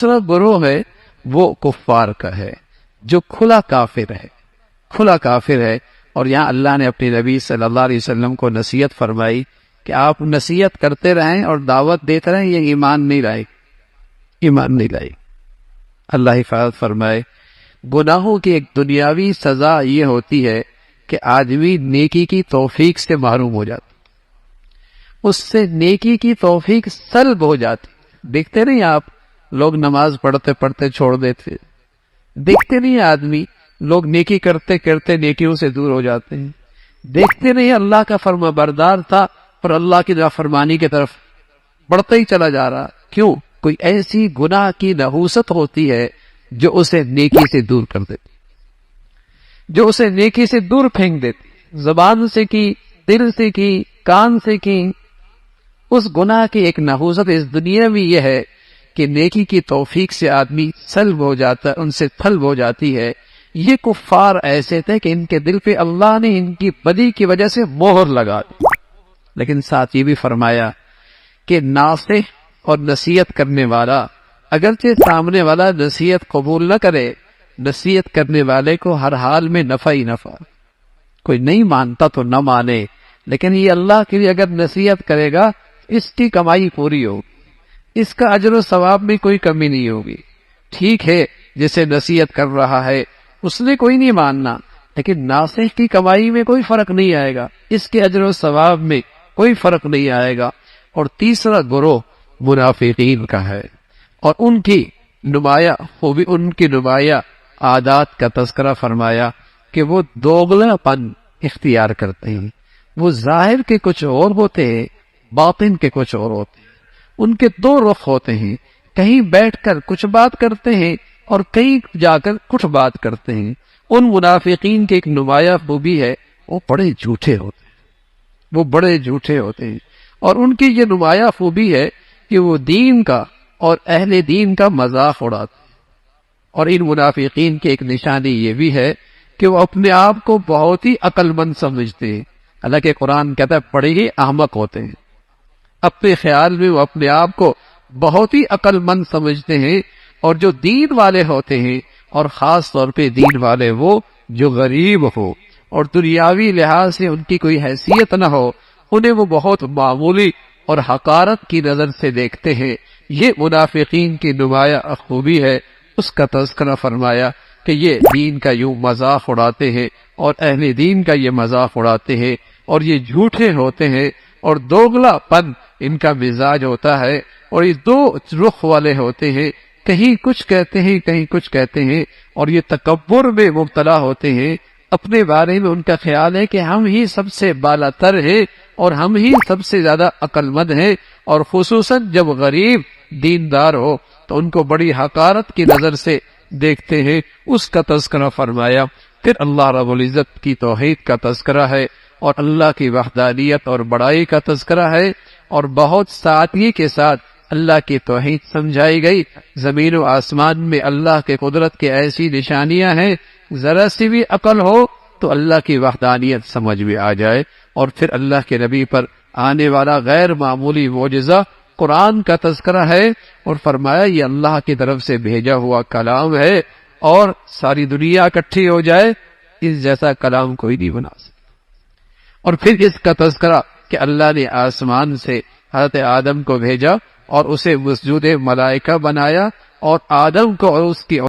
دوسرا گروہ ہے وہ کفار کا ہے جو کھلا کافر ہے، کھلا کافر ہے. اور یہاں اللہ نے اپنے نبی صلی اللہ علیہ وسلم کو نصیحت فرمائی کہ آپ نصیحت کرتے رہیں اور دعوت دیتے رہیں، یہ ایمان نہیں لائے، ایمان نہیں لائے. اللہ حفاظت فرمائے. گناہوں کی ایک دنیاوی سزا یہ ہوتی ہے کہ آدمی نیکی کی توفیق سے محروم ہو جاتا، اس سے نیکی کی توفیق سلب ہو جاتی. دیکھتے نہیں آپ لوگ نماز پڑھتے پڑھتے چھوڑ دیتے، دیکھتے نہیں آدمی لوگ نیکی کرتے کرتے نیکیوں سے دور ہو جاتے ہیں. دیکھتے نہیں اللہ کا فرما بردار تھا اور اللہ کی نافرمانی کی طرف بڑھتا ہی چلا جا رہا. کیوں؟ کوئی ایسی گناہ کی نحوست ہوتی ہے جو اسے نیکی سے دور کر دیتی، جو اسے نیکی سے دور پھینک دیتی. زبان سے کی، دل سے کی، کان سے کی. اس گناہ کی ایک نحوست اس دنیا میں یہ ہے کہ نیکی کی توفیق سے آدمی سلب ہو جاتا ہے، ان سے طلب ہو جاتی ہے. یہ کفار ایسے تھے کہ ان کے دل پہ اللہ نے ان کی بدی کی وجہ سے مہر لگا دی. لیکن ساتھ یہ بھی فرمایا کہ ناصح اور نصیحت کرنے والا، اگرچہ سامنے والا نصیحت قبول نہ کرے، نصیحت کرنے والے کو ہر حال میں نفع ہی نفع. کوئی نہیں مانتا تو نہ مانے، لیکن یہ اللہ کے لیے اگر نصیحت کرے گا اس کی کمائی پوری ہوگی، اس کا اجر و ثواب میں کوئی کمی نہیں ہوگی. ٹھیک ہے جسے نصیحت کر رہا ہے اس نے کوئی نہیں ماننا، لیکن ناصح کی کمائی میں کوئی فرق نہیں آئے گا، اس کے اجر و ثواب میں کوئی فرق نہیں آئے گا. اور تیسرا گروہ منافقین کا ہے، اور ان کی نمایاں خوبی، ان کی نمایاں عادات کا تذکرہ فرمایا کہ وہ دوغلا پن اختیار کرتے ہیں. وہ ظاہر کے کچھ اور ہوتے ہیں، باطن کے کچھ اور ہوتے ہیں. ان کے دو رخ ہوتے ہیں، کہیں بیٹھ کر کچھ بات کرتے ہیں اور کہیں جا کر کچھ بات کرتے ہیں. ان منافقین کی ایک نمایاں خوبی ہے، وہ بڑے جھوٹے ہوتے ہیں، وہ بڑے جھوٹے ہوتے ہیں. اور ان کی یہ نمایاں خوبی ہے کہ وہ دین کا اور اہل دین کا مذاق اڑاتے ہیں. اور ان منافقین کی ایک نشانی یہ بھی ہے کہ وہ اپنے آپ کو بہت ہی عقل مند سمجھتے ہیں. حالانکہ قرآن کہتا ہے بڑے ہی احمق ہوتے ہیں. اپنے خیال میں وہ اپنے آپ کو بہت ہی عقل مند سمجھتے ہیں. اور جو دین والے ہوتے ہیں، اور خاص طور پہ دین والے وہ جو غریب ہو اور دنیاوی لحاظ سے ان کی کوئی حیثیت نہ ہو، انہیں وہ بہت معمولی اور حقارت کی نظر سے دیکھتے ہیں. یہ منافقین کی نمایاں خوبی ہے. اس کا تذکرہ فرمایا کہ یہ دین کا یوں مذاق اڑاتے ہیں اور اہل دین کا یہ مذاق اڑاتے ہیں، اور یہ جھوٹے ہوتے ہیں اور دوغلا پن ان کا مزاج ہوتا ہے. اور یہ دو رخ والے ہوتے ہیں، کہیں کچھ کہتے ہیں کہیں کچھ کہتے ہیں، اور یہ تکبر میں مبتلا ہوتے ہیں. اپنے بارے میں ان کا خیال ہے کہ ہم ہی سب سے بالا تر ہیں اور ہم ہی سب سے زیادہ عقل مند ہیں. اور خصوصاً جب غریب دیندار ہو تو ان کو بڑی حقارت کی نظر سے دیکھتے ہیں. اس کا تذکرہ فرمایا. پھر اللہ رب العزت کی توحید کا تذکرہ ہے، اور اللہ کی وحدانیت اور بڑائی کا تذکرہ ہے، اور بہت سادگی کے ساتھ اللہ کی توحید سمجھائی گئی. زمین و آسمان میں اللہ کے قدرت کی ایسی نشانیاں ہیں، ذرا سی بھی عقل ہو تو اللہ کی وحدانیت سمجھ میں آ جائے. اور پھر اللہ کے نبی پر آنے والا غیر معمولی معجزہ قرآن کا تذکرہ ہے، اور فرمایا یہ اللہ کی طرف سے بھیجا ہوا کلام ہے، اور ساری دنیا اکٹھی ہو جائے اس جیسا کلام کوئی نہیں بنا سکتا. اور پھر اس کا تذکرہ کہ اللہ نے آسمان سے حضرت آدم کو بھیجا اور اسے مسجود ملائکہ بنایا، اور آدم کو اور اس کی